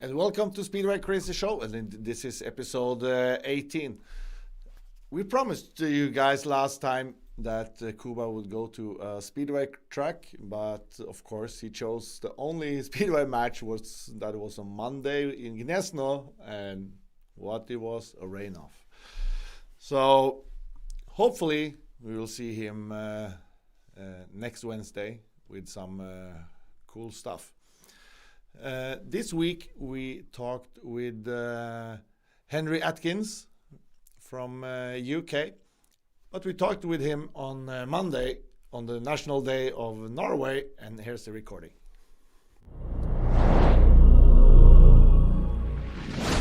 And welcome to Speedway Crazy Show, and this is episode 18. We promised to you guys last time that Kuba would go to a Speedway track, but of course he chose the only Speedway match was on Monday in Gnesno, and what it was, a rain-off. So hopefully we will see him next Wednesday with some cool stuff. This week we talked with Henrik Atkins from UK, but we talked with him on Monday on the National Day of Norway, and here's the recording.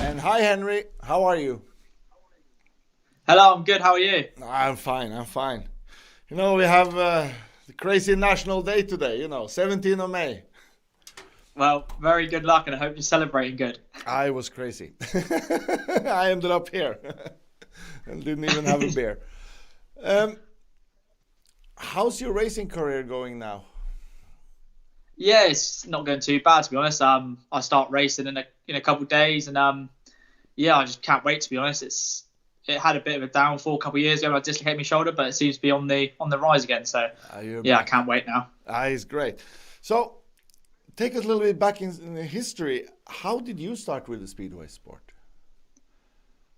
And hi Henry, how are you? Hello, I'm good, how are you? I'm fine. You know, we have the crazy National Day today, 17th of May. Well, very good luck, and I hope you're celebrating good. I was crazy. I ended up here and didn't even have a beer. How's your racing career going now? Yeah, it's not going too bad, to be honest. I start racing in a couple of days, and I just can't wait, to be honest. It had a bit of a downfall a couple of years ago when I dislocated my shoulder, but it seems to be on the rise again. So I can't wait now. It's great. So take us a little bit back in history. How did you start with the speedway sport?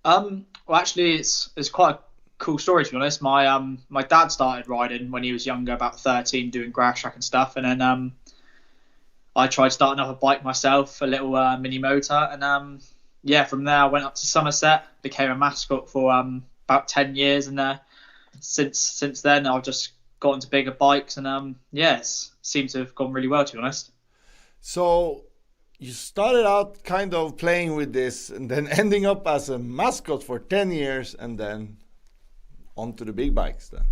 Well, actually, it's quite a cool story, to be honest. My dad started riding when he was younger, about 13, doing grass track and stuff, and then I tried starting up a bike myself, a little mini motor, and from there I went up to Somerset, became a mascot for about 10 years, and since then I've just got into bigger bikes, and it seems to have gone really well, to be honest. So you started out kind of playing with this and then ending up as a mascot for 10 years and then onto the big bikes then.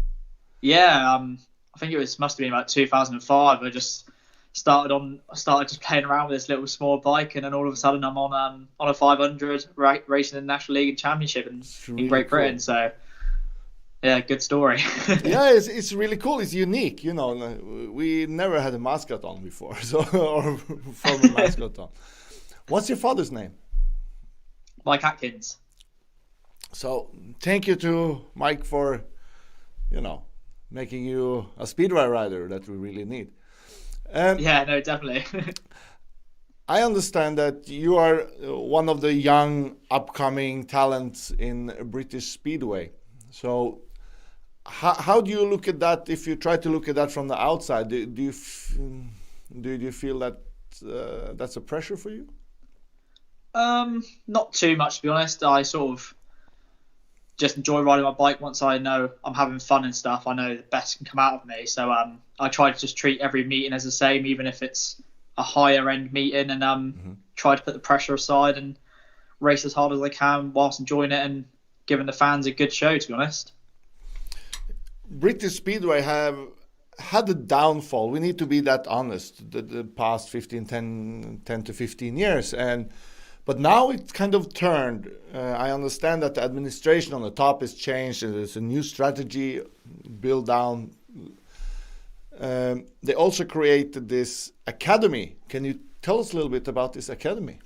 Yeah, I think must have been about 2005. I just started just playing around with this little small bike, and then all of a sudden I'm on a 500 racing in the National League and Championship in Great Britain. Cool. So yeah, good story. Yeah, it's really cool. It's unique, We never had a mascot on before, or former mascot on. What's your father's name? Mike Atkins. So thank you to Mike for, making you a speedway rider that we really need. Yeah, no, definitely. I understand that you are one of the young upcoming talents in British Speedway. So how do you look at that? If you try to look at that from the outside, do you feel that that's a pressure for you? Not too much, to be honest. I sort of just enjoy riding my bike. Once I know I'm having fun and stuff, I know the best can come out of me. So I try to just treat every meeting as the same, even if it's a higher end meeting, and try to put the pressure aside and race as hard as I can whilst enjoying it and giving the fans a good show, to be honest. British Speedway have had a downfall. We need to be that honest. The past 10 to 15 years. But now it's kind of turned. I understand that the administration on the top has changed. There's a new strategy built down. They also created this academy. Can you tell us a little bit about this academy?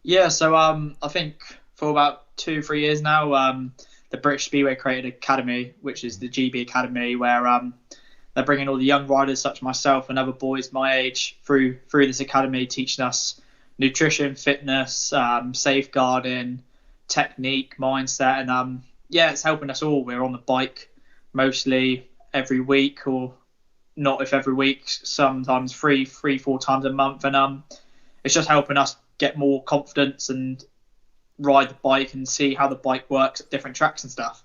Yeah, so I think for about 2-3 years now, the British Speedway created an academy, which is the GB Academy, where they're bringing all the young riders such as myself and other boys my age through this academy, teaching us nutrition, fitness, safeguarding, technique, mindset, and it's helping us all. We're on the bike mostly every week, or not if every week, sometimes 3-4 times a month, and it's just helping us get more confidence and ride the bike and see how the bike works at different tracks and stuff.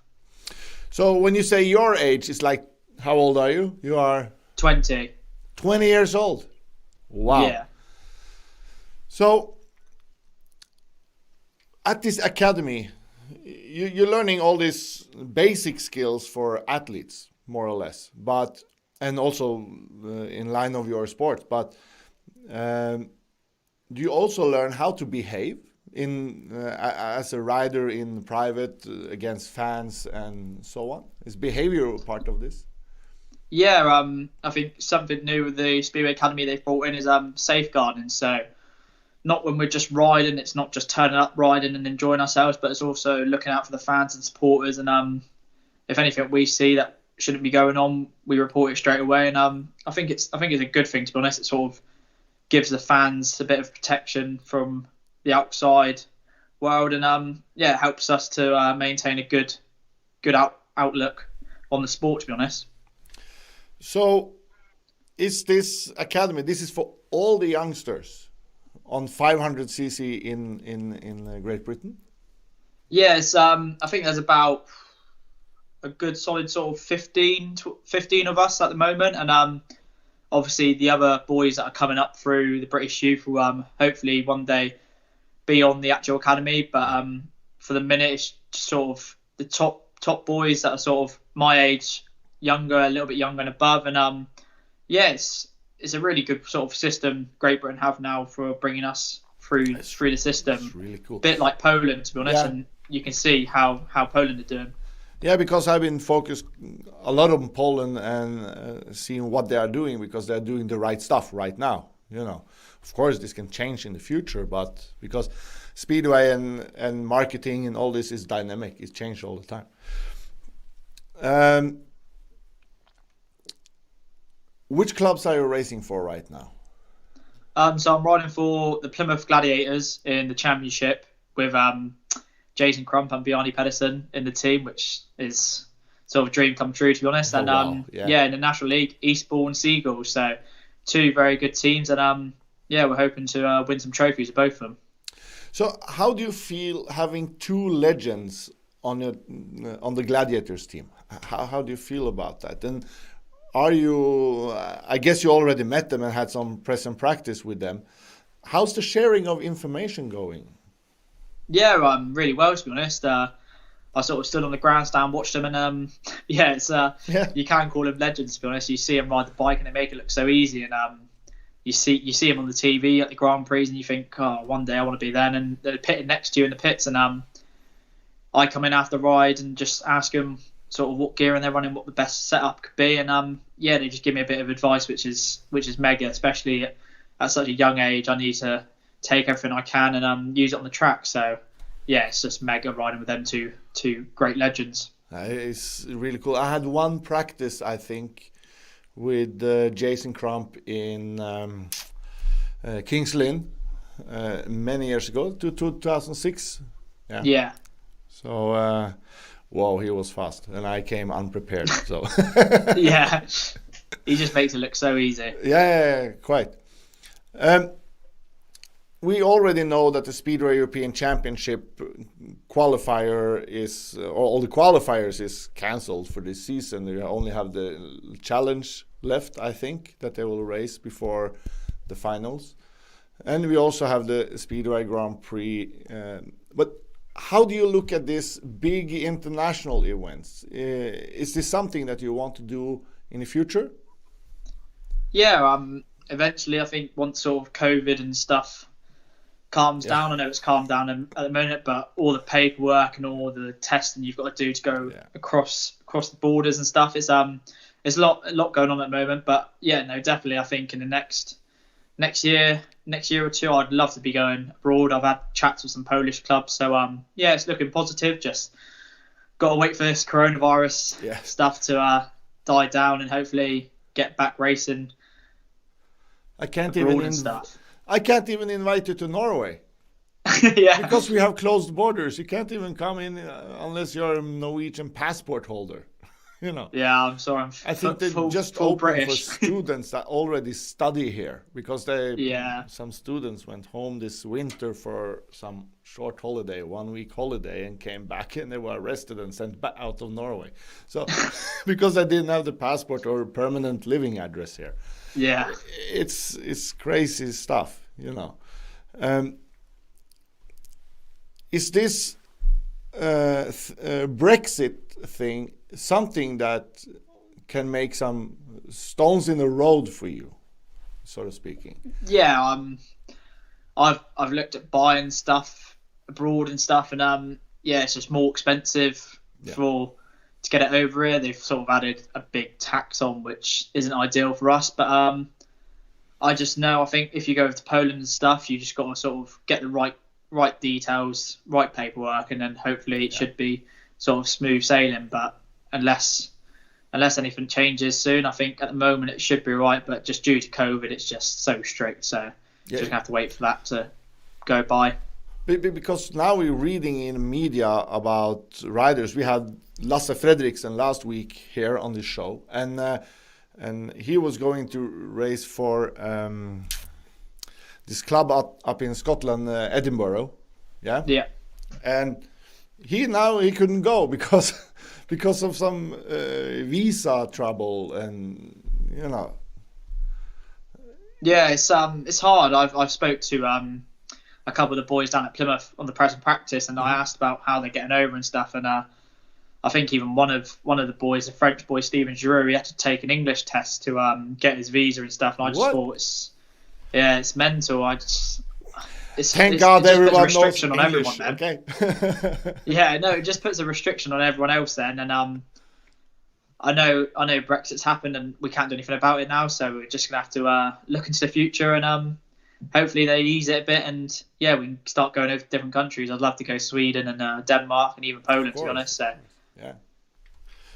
So when you say your age, it's like, how old are you? You are 20 years old. Wow. Yeah. So at this academy, you're learning all these basic skills for athletes, more or less, and also in line of your sport. But do you also learn how to behave as a rider in private against fans and so on? Is behavior part of this? Yeah, I think something new with the Speedway Academy they've brought in is safeguarding. So not when we're just riding. It's not just turning up, riding and enjoying ourselves, but it's also looking out for the fans and supporters. And if anything we see that shouldn't be going on, we report it straight away. And I think it's a good thing, to be honest. It sort of gives the fans a bit of protection from the outside world, and it helps us to maintain a good outlook on the sport, to be honest. So is this academy, this is for all the youngsters on 500cc in Great Britain? Yes, I think there's about a good solid sort of 15 of us at the moment, and obviously the other boys that are coming up through the British youth will hopefully one day be on the actual academy. But for the minute, it's just sort of the top boys that are sort of my age, younger, a little bit younger and above. And it's a really good sort of system Great Britain have now for bringing us through the system. It's really cool. Bit like Poland, to be honest, and you can see how Poland are doing. Yeah, because I've been focused a lot on Poland and seeing what they are doing, because they're doing the right stuff right now. Of course, this can change in the future, but because Speedway and marketing and all this is dynamic, it's changed all the time. Which clubs are you racing for right now? So I'm riding for the Plymouth Gladiators in the championship with Jason Crump and Bjarne Pedersen in the team, which is sort of a dream come true, to be honest. And in the National League, Eastbourne Seagulls. So 2 very good teams, and we're hoping to win some trophies with both of them. So how do you feel having 2 legends on the Gladiators team? How do you feel about that? And are you? I guess you already met them and had some press and practice with them. How's the sharing of information going? Yeah, really well, to be honest. I sort of stood on the grandstand, watched them, and you can call them legends, to be honest. You see them ride the bike and they make it look so easy, and you see them on the TV at the Grand Prix, and you think, oh, one day I want to be there. And they're pitting next to you in the pits, and I come in after the ride and just ask them sort of what gear and they're running, what the best setup could be, and they just give me a bit of advice, which is mega, especially at such a young age. I need to take everything I can and use it on the track. So it's just mega riding with them two great legends. It's really cool. I had one practice, I think, with Jason Crump in Kings Lynn many years ago, 2006. Yeah. So, wow, he was fast, and I came unprepared. So. Yeah, he just makes it look so easy. Yeah, quite. We already know that the Speedway European Championship qualifier is, or all the qualifiers is cancelled for this season. We only have the challenge left, I think, that they will race before the finals. And we also have the Speedway Grand Prix. But how do you look at these big international events? Is this something that you want to do in the future? Yeah, eventually, I think once sort of COVID and stuff calms down. I know it's calmed down at the moment, but all the paperwork and all the testing you've got to do to go across the borders and stuff, it's a lot going on at the moment. But definitely, I think in the next year or two, I'd love to be going abroad. I've had chats with some Polish clubs, so it's looking positive. Just got to wait for this coronavirus stuff to die down and hopefully get back racing. I can't even invite you to Norway. Because we have closed borders. You can't even come in unless you're a Norwegian passport holder. Yeah, I'm sorry. I think they just full open British. for students that already study here, because some students went home this winter for some short holiday, 1 week holiday, and came back and they were arrested and sent back out of Norway. So because they didn't have the passport or permanent living address here. Yeah, it's crazy stuff, Is this Brexit thing something that can make some stones in the road for you, sort of speaking? Yeah, I've looked at buying stuff abroad and stuff, and it's just more expensive to get it over here. They've sort of added a big tax on, which isn't ideal for us. But I just know, I think if you go over to Poland and stuff, you just got to sort of get the right details, right paperwork, and then hopefully it should be sort of smooth sailing. But unless anything changes soon, I think at the moment it should be right. But just due to COVID, it's just so strict. So just gonna have to wait for that to go by. Because now we're reading in media about riders. We had Lasse Fredriksen last week here on this show, and he was going to race for this club up in Scotland, Edinburgh. Yeah. Yeah. And he couldn't go because of some visa trouble, and you know. Yeah, it's hard. I've spoke to a couple of the boys down at Plymouth on the present practice, and I asked about how they're getting over and stuff. And I think even one of the boys, the French boy Steven Giroux, he had to take an English test to get his visa and stuff. And I just thought it's mental. Thank God everyone knows English. On everyone then. Okay. Yeah, no, it just puts a restriction on everyone else then. And I know Brexit's happened and we can't do anything about it now, so we're just gonna have to look into the future and hopefully they ease it a bit, and we can start going over to different countries. I'd love to go Sweden and Denmark and even Poland, to be honest. So yeah,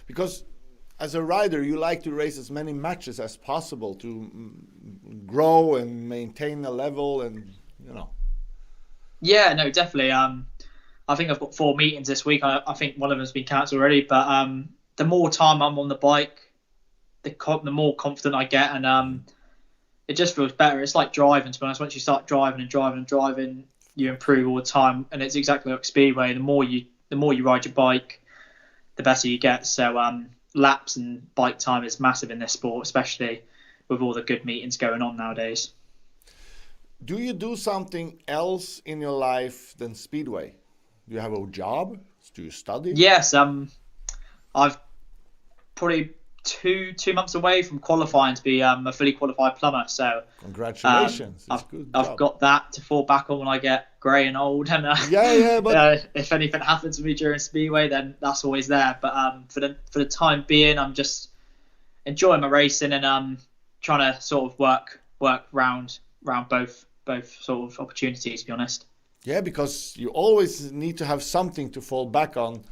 because as a rider, you like to race as many matches as possible to grow and maintain a level, and you know. Yeah, no, definitely. I think I've got 4 meetings this week. I think one of them's been cancelled already, but the more time I'm on the bike, the more confident I get, and it just feels better. It's like driving, to be honest. Once you start driving, you improve all the time, and it's exactly like Speedway. The more you ride your bike, the better you get. So laps and bike time is massive in this sport, especially with all the good meetings going on nowadays. Do you do something else in your life than Speedway? Do you have a job? Do you study? Yes, I've probably two months away from qualifying to be a fully qualified plumber. So congratulations! I've got that to fall back on when I get grey and old. And but if anything happens to me during Speedway, then that's always there. But for the time being, I'm just enjoying my racing and trying to sort of work round both sort of opportunities, to be honest. Yeah, because you always need to have something to fall back on.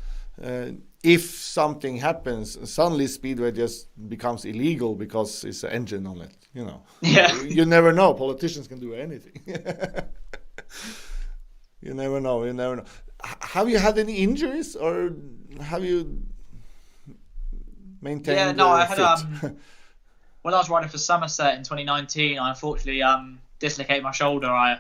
If something happens, suddenly Speedway just becomes illegal because it's an engine on it. You know. Yeah. You never know. Politicians can do anything. You never know. Have you had any injuries, or have you maintained? Yeah, no, I had when I was riding for Somerset in 2019, I unfortunately dislocated my shoulder.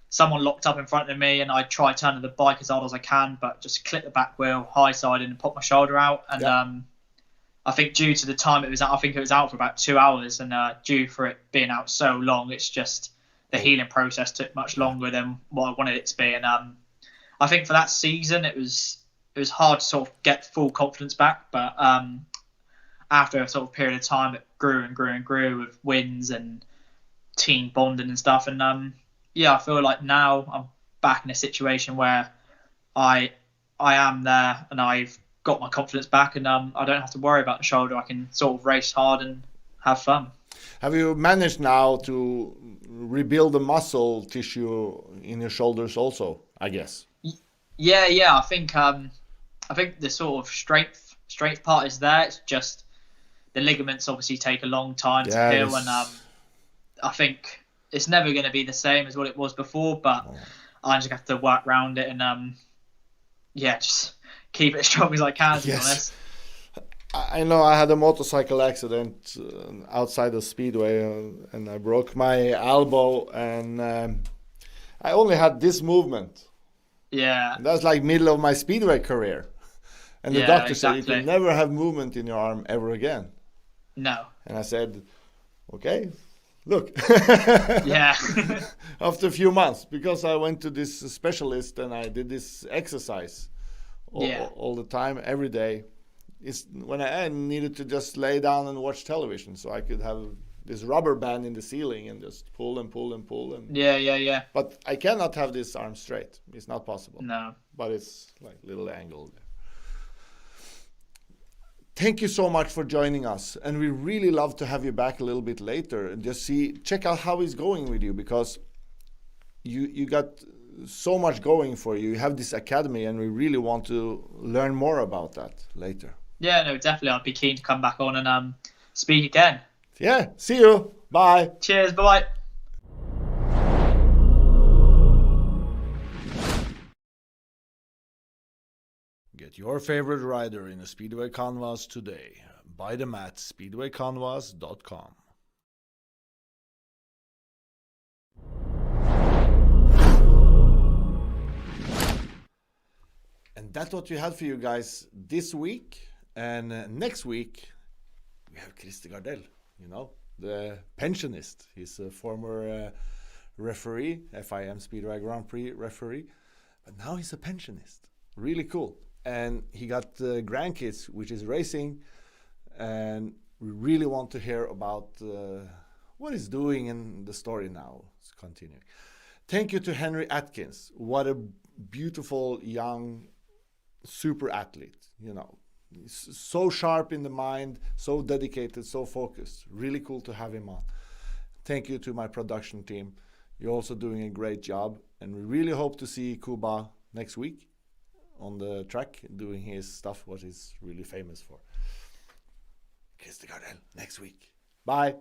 Someone locked up in front of me, and I tried turning the bike as hard as I can, but just clipped the back wheel, high sided, and popped my shoulder out. And I think due to the time it was out, I think it was out for about 2 hours, and due for it being out so long, it's just the healing process took much longer than what I wanted it to be. And I think for that season, it was hard to sort of get full confidence back, but after a sort of period of time, it grew and grew and grew with wins and team bonding and stuff. And I feel like now I'm back in a situation where I am there and I've got my confidence back, and I don't have to worry about the shoulder. I can sort of race hard and have fun. Have you managed now to rebuild the muscle tissue in your shoulders also, I guess? Yeah. I think the sort of strength part is there. It's just the ligaments obviously take a long time to heal, and I think it's never going to be the same as what it was before, but I just have to work around it and just keep it as strong as I can, to be honest. I know I had a motorcycle accident outside of Speedway, and I broke my elbow, and I only had this movement. Yeah. And that's like middle of my Speedway career. And the doctor said you can never have movement in your arm ever again. No. And I said, okay, look. Yeah. After a few months, because I went to this specialist and I did this exercise all the time, every day. It's when I needed to just lay down and watch television, so I could have this rubber band in the ceiling and just pull and pull and pull. And yeah. But I cannot have this arm straight. It's not possible. No. But it's like little angle there. Thank you so much for joining us, and we really love to have you back a little bit later and just check out how it's going with you, because you got so much going for you. You have this academy, and we really want to learn more about that later. Yeah, no, definitely. I'd be keen to come back on and speak again. Yeah, see you. Bye. Cheers. Bye-bye. Get your favorite rider in a Speedway canvas today. Buy them at speedwaycanvas.com. And that's what we had for you guys this week. And next week, we have Christer Gardell, the pensionist. He's a former referee, FIM Speedway Grand Prix referee. But now he's a pensionist. Really cool. And he got grandkids, which is racing. And we really want to hear about what he's doing in the story now. It's continuing. Thank you to Henrik Atkins. What a beautiful young super athlete, He's so sharp in the mind, so dedicated, so focused. Really cool to have him on. Thank you to my production team. You're also doing a great job, and we really hope to see Kuba next week on the track doing his stuff, what he's really famous for. Christer Gardell next week. Bye.